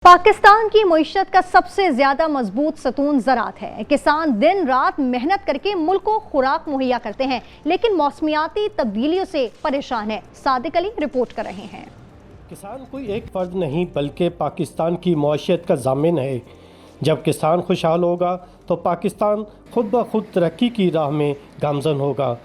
पाकिस्तान की मईशत का सबसे ज्यादा मजबूत सतून ज़राअत है। किसान दिन रात मेहनत करके मुल्क को खुराक मुहैया करते हैं, लेकिन मौसमियाती तब्दीलियों से परेशान है। सादिक अली रिपोर्ट कर रहे हैं। किसान कोई एक फर्द नहीं बल्कि पाकिस्तान की मईशत का ज़ामिन है। जब किसान खुशहाल होगा तो पाकिस्तान खुद ब खुद तरक्की की राह में गामजन होगा।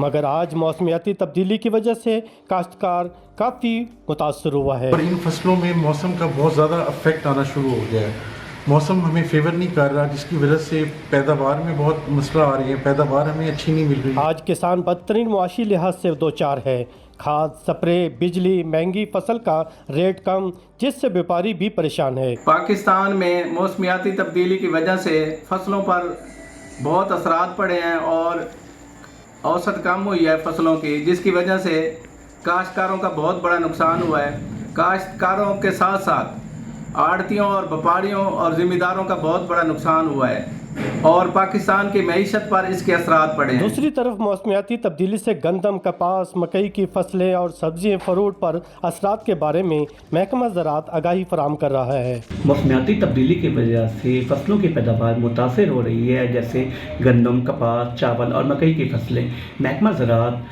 मगर आज मौसमियाती तब्दीली की वजह से काश्तकार काफ़ी मुतासर हुआ है और इन फसलों में मौसम का बहुत ज़्यादा अफेक्ट आना शुरू हो गया है। मौसम हमें फेवर नहीं कर रहा, जिसकी वजह से पैदावार में बहुत मसला आ रही है। पैदावार हमें अच्छी नहीं मिल रही। आज किसान बदतरीन मुआशी लिहाज से दो चार है। खाद, स्प्रे, बिजली, महंगी फसल का रेट कम, जिससे व्यापारी भी परेशान है। पाकिस्तान में मौसमियाती तब्दीली की वजह से फसलों पर बहुत असरात पड़े हैं और औसत कम हुई है फसलों की, जिसकी वजह से काश्तकारों का बहुत बड़ा नुकसान हुआ है। काश्तकारों के साथ साथ आड़तियों और व्यापारियों और ज़िम्मेदारों का बहुत बड़ा नुकसान हुआ है और पाकिस्तान की मईशत पर इसके असरात पड़े हैं। दूसरी तरफ मौसमियाती तब्दीली से गंदम, कपास, मकई की फसलें और सब्जियां फरूट पर असरात के बारे में महकमा ज़राअत आगाही फराम कर रहा है। मौसमियाती तब्दीली की वजह से फसलों की पैदावार मुतासर हो रही है, जैसे गंदम, कपास, चावल और मकई की फसलें। महकमा ज़राअत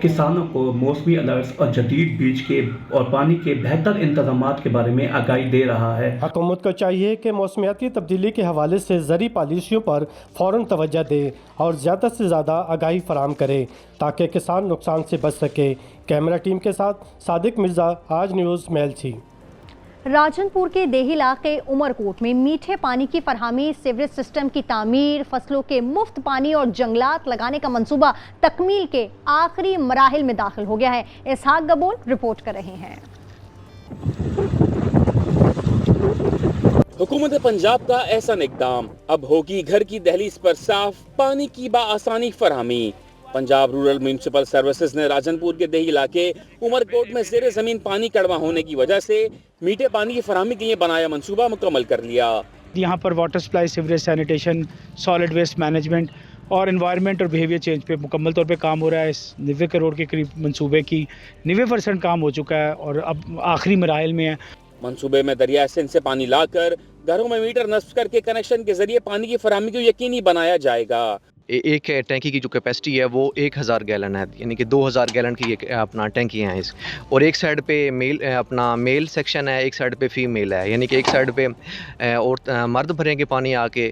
किसानों को मौसमी अलर्ट्स और जदीद बीज के और पानी के बेहतर इंतजामात के बारे में आगाही दे रहा है। हुकूमत को चाहिए कि मौसमियाती तब्दीली के हवाले से ज़रूरी पॉलिसियों पर फ़ौरन तवज्जो दे और ज़्यादा से ज़्यादा आगाही फराम करे ताकि किसान नुकसान से बच सके। कैमरा टीम के साथ सादिक मिर्ज़ा, आज न्यूज़, मेलची। राजनपुर के देही इलाके उमरकोट में मीठे पानी की फरहमी, सीवरेज सिस्टम की तामीर, फसलों के मुफ्त पानी और जंगलात लगाने का मंसूबा तकमील के आखिरी मराहिल में दाखिल हो गया है। इसहाक गबोल रिपोर्ट कर रहे हैं। हुकूमत पंजाब का ऐसा इक़दाम, अब होगी घर की दहलीज पर साफ पानी की बाआसानी फरहमी। पंजाब रूरल म्यूनिसिपल सर्विसेज ने राजनपुर के देही इलाके उमरकोट में ज़ेरे ज़मीन पानी कड़वा होने की वजह से मीठे पानी की फरहमी के लिए बनाया मंसूबा मुकम्मल कर लिया। यहाँ पर water supply, sewerage, sanitation, solid waste management और एनवायरनमेंट और बिहेवियर चेंज पे मुकम्मल तौर पे काम हो रहा है। इस 90 करोड़ के करीब मंसूबे की 90% काम हो चुका है और अब आखिरी मराहिल में है। मंसूबे में दरिया सिंध से पानी लाकर घरों में मीटर नस्ब करके कनेक्शन के जरिए पानी की फरहमी को यकीनी बनाया जाएगा। एक टैंकी की जो कैपेसिटी है वो 1000 गैलन है, यानी कि 2000 गैलन की अपना टैंकी हैं इस। और एक साइड पे मेल सेक्शन है, एक साइड पे फीमेल है, यानी कि एक साइड पे और मर्द भरेंगे पानी आके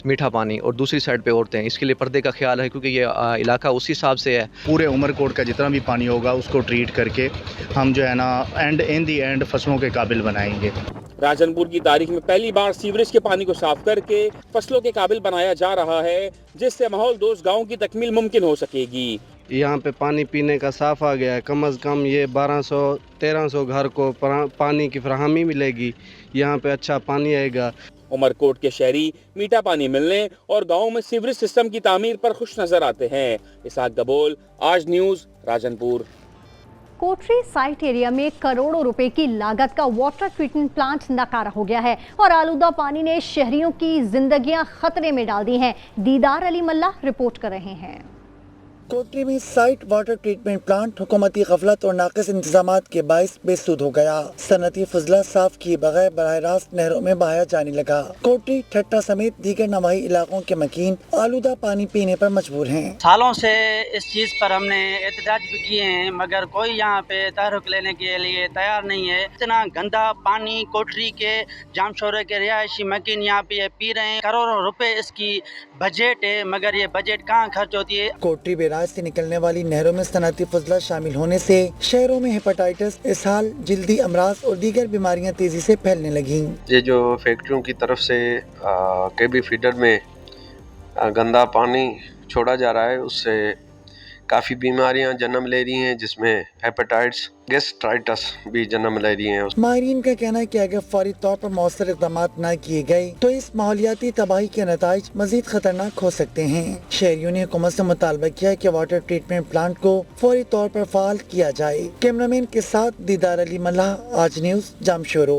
मीठा पानी, और दूसरी साइड पे औरतें। इसके लिए पर्दे का ख्याल है क्योंकि ये इलाका उस हिसाब से है। पूरे उमरकोट का जितना भी पानी होगा उसको ट्रीट करके हम जो है ना इन दी एंड फसलों के काबिल बनाएंगे। राजनपुर की तारीख में पहली बार सीवरेज के पानी को साफ करके फसलों के काबिल बनाया जा रहा है, जिससे माहौल दोस्त गाँव की तकमील मुमकिन हो सकेगी। यहाँ पे पानी पीने का साफ आ गया है। कम अज़ कम ये 1200-1300 घर को पानी की फराहमी मिलेगी। यहाँ पे अच्छा पानी आएगा। उमरकोट के शहरी मीठा पानी मिलने और गाँव में सीवरेज सिस्टम की तामीर पर खुश नजर आते हैं। इसहाक गबोल, आज न्यूज़, राजनपुर। कोटरी साइट एरिया में करोड़ों रुपए की लागत का वाटर ट्रीटमेंट प्लांट नकारा हो गया है और आलूदा पानी ने शहरियों की जिंदगियां खतरे में डाल दी हैं। दीदार अली मल्ला रिपोर्ट कर रहे हैं। कोटरी में साइट वाटर ट्रीटमेंट प्लांट हुकूमती गफलत और नाक़िस इंतजामात के बाइस बेसुध हो गया। सनती फजला साफ किए बगैर बराह रास्त नहरों में बहाया जाने लगा। कोटरी, ठट्टा समेत दीगर नवाही इलाकों के मकीन आलूदा पानी पीने पर मजबूर हैं। सालों से इस चीज पर हमने एहतजाज भी किए हैं, मगर कोई यहाँ पे तहरुक लेने के लिए तैयार नहीं है। इतना गंदा पानी कोटरी के जामशोरे के रिहायशी मकीन यहाँ पे पी रहे हैं। करोड़ों रुपए इसकी बजट है, मगर ये बजट कहाँ खर्च होती है। कोटरी से निकलने वाली नहरों में सनती फजला शामिल होने से शहरों में हेपेटाइटिस, इसहाल, जल्दी अमराज और दीगर बीमारियां तेजी से फैलने लगी। ये जो फैक्ट्रियों की तरफ से केबी फीडर में गंदा पानी छोड़ा जा रहा है, उससे काफ़ी बीमारियां जन्म ले रही हैं, जिसमें हेपेटाइटिस, गैस्ट्राइटिस भी जन्म ले रही हैं। माहिरीन का कहना है कि अगर फौरी तौर पर मौसर इक़दाम न किए गए तो इस माहौलियाती तबाही के नताइज मजीद खतरनाक हो सकते हैं। शहरियों ने हुकूमत से मुतालबा किया है कि वाटर ट्रीटमेंट प्लांट को फौरी तौर पर फ़ाल किया जाए। कैमरामैन के साथ दीदार अली मल्ला, आज न्यूज़, जामशोरो।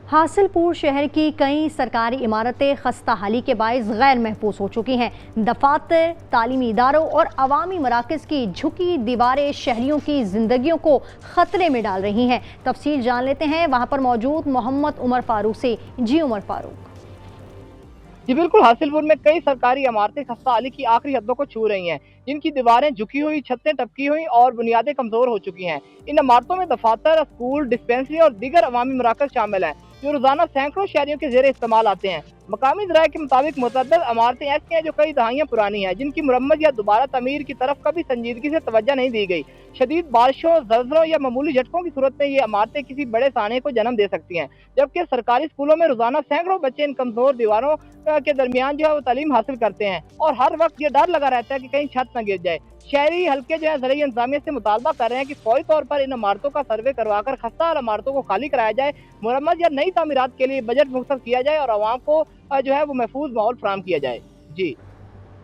हासिलपुर शहर की कई सरकारी इमारतें खस्ता हाली के बायस गैर महफूज हो चुकी हैं। दफातर, तालीमी इदारों और अवामी मराकज़ की झुकी दीवारें शहरियों की जिंदगियों को खतरे में डाल रही हैं। तफसील जान लेते हैं वहाँ पर मौजूद मोहम्मद उमर फारूक से। जी उमर फारूक। जी बिल्कुल, हासिलपुर में कई सरकारी इमारतें खस्ता हाली की आखिरी हदों को छू रही हैं, जिनकी दीवारें झुकी हुई, छतें टपकी हुई और बुनियादें कमजोर हो चुकी हैं। इन इमारतों में दफातर, स्कूल, डिस्पेंसरी और दीगर अवामी मराकज़ शामिल हैं, जो रोजाना सैकड़ों शहरियों के जेर इस्तेमाल आते हैं। मकामी ज़राए के मुताबिक मुतअद्दिद इमारतें ऐसी हैं जो कई दहाइयाँ पुरानी हैं, जिनकी मुरम्मत या दोबारा तमीर की तरफ कभी संजीदगी से तवज्जो नहीं दी गई। शदीद बारिशों, ज़लज़लों या मामूली झटकों की सूरत में ये इमारतें किसी बड़े साने को जन्म दे सकती हैं। जबकि सरकारी स्कूलों में रोजाना सैकड़ों बच्चे इन कमजोर दीवारों के दरमियान जो है वो तालीम हासिल करते हैं और हर वक्त ये डर लगा रहता है कि कहीं छत न गिर जाए। शहरी हल्के जो है ज़राई इंतजामिया से मुतालबा कर रहे हैं कि फौरी तौर पर इन इमारतों का सर्वे करवाकर खस्ता हाल इमारतों को खाली कराया जाए, मुरम्मत या नई तामीरात के लिए बजट मुख्तस किया जाए और आवाम को जो है वो महफूज माहौल फराहम किया जाए। जी।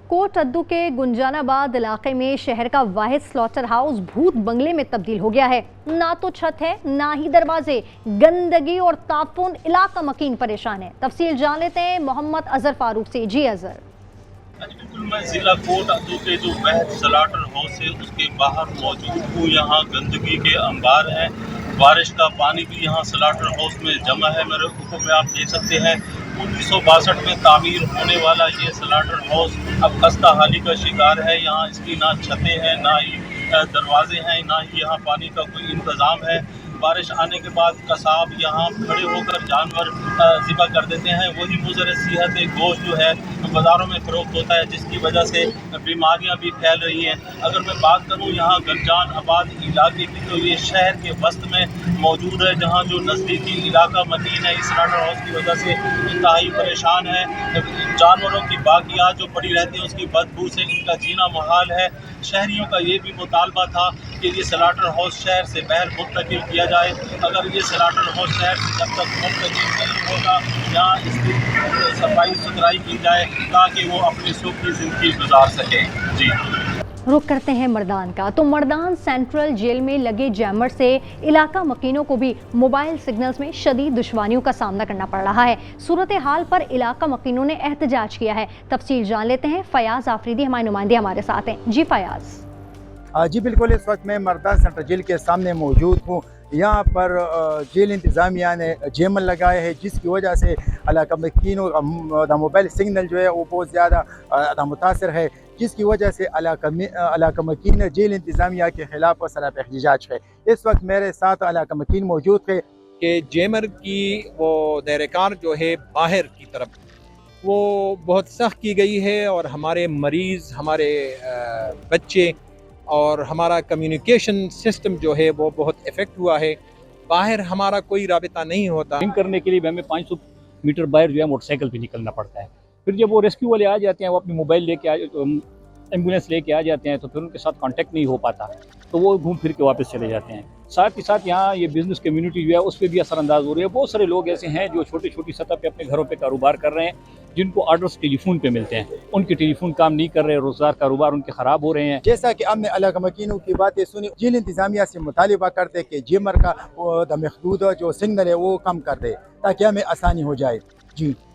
कोट अद्दू के गुंजानाबाद इलाके में शहर का वाहिद स्लॉटर हाउस भूत बंगले में तब्दील हो गया है। ना तो छत है, ना ही दरवाजे, गंदगी और ताफुन, इलाका मकीन परेशान है। तफसील जान लेते हैं मोहम्मद अजहर फारूक से। जी अजहर। बिल्कुल, मैं जिला कोट अद्दू के जो वाहिद स्लॉटर हाउस है उसके बाहर मौजूद हूँ। यहाँ गंदगी के अंबार हैं, बारिश का पानी भी यहाँ स्लॉटर हाउस में जमा है। मेरे ऊपर में आप देख सकते हैं 1962 में तामीर होने वाला ये स्लॉटर हाउस अब खस्ता हाली का शिकार है। यहाँ इसकी ना छतें हैं, ना ही दरवाजे हैं, ना ही यहाँ पानी का कोई इंतज़ाम है। बारिश आने के बाद कसाब यहाँ खड़े होकर जानवर ज़िबा कर देते हैं। वही मुज़र सेहत गोश्त जो है बाज़ारों में फ़रोख्त होता है, जिसकी वजह से बीमारियाँ भी फैल रही हैं। अगर मैं बात करूँ यहाँ गंजान आबाद इलाके की, तो ये शहर के वस्त में मौजूद है, जहाँ जो नज़दीकी इलाका मकीन है इस स्लॉटर हाउस की वजह से इंतहाई परेशान है। जानवरों की बाकियात जो पड़ी रहती हैं उसकी बदबू से इनका जीना मुहाल है। शहरियों का ये भी मुतालबा था कि ये स्लॉटर हाउस शहर से बाहर मुंतकिल किया जाए। अगर ये स्लॉटर हाउस शहर से जब तक मुंतकिल नहीं होगा, यहाँ इसकी सफाई सुथराई की जाए ताकि वो अपनी सुख की ज़िंदगी गुजार सकें। जी। रुक करते हैं मर्दान का। तो मर्दान सेंट्रल जेल में लगे जैमर से इलाका मकीनों को भी मोबाइल सिग्नल्स में शदीद दुश्वारियों का सामना करना पड़ रहा है। सूरत हाल पर इलाका मकीनों ने एहतजाज किया है। तफसील जान लेते हैं। फयाज आफरीदी हमारे नुमाइंदे हमारे साथ हैं। जी फयाज। जी बिल्कुल, इस वक्त मैं मर्दान सेंट्रल जेल के सामने मौजूद हूँ। यहाँ पर जेल इंतज़ामिया ने जैमर लगाए हैं, जिसकी वजह से इलाका मकीनों का मोबाइल सिग्नल जो है वो बहुत ज़्यादा मुतासर है, जिसकी वजह से इलाका मकीन जेल इंतज़ामिया के ख़िलाफ़ सराप एहतजाज है। इस वक्त मेरे साथ इलाका मकीन मौजूद है कि जैमर की वो दायरेकार जो है बाहर की तरफ वो बहुत सख्त की गई है और हमारे मरीज़, हमारे बच्चे और हमारा कम्युनिकेशन सिस्टम जो है वो बहुत इफ़ेक्ट हुआ है। बाहर हमारा कोई राबिता नहीं होता। ड्रिंक करने के लिए हमें 500 मीटर बाहर जो है मोटरसाइकिल पे निकलना पड़ता है। फिर जब वो रेस्क्यू वाले आ जाते हैं, वो अपनी मोबाइल लेके एम्बुलेंस लेके आ जाते हैं, तो फिर उनके साथ कांटेक्ट नहीं हो पाता, तो वो घूम फिर के वापस चले जाते हैं। साथ ही साथ यहाँ ये बिज़नेस कम्युनिटी जो है उस पर भी असरअंदाज हो रही है। बहुत सारे लोग ऐसे हैं जो छोटी छोटी सतह पे अपने घरों पे कारोबार कर रहे हैं, जिनको ऑर्डर्स टेलीफोन पे मिलते हैं, उनके टेलीफोन काम नहीं कर रहे, रोज़गार कारोबार उनके ख़राब हो रहे हैं। जैसा कि हमने इलाका मकीनों की बातें सुनी, जेल इंतज़ामिया से मुतालिबा करते कि जैमर का महदूद जो सिग्नल है वो कम कर दे ताकि हमें आसानी हो जाए। जी।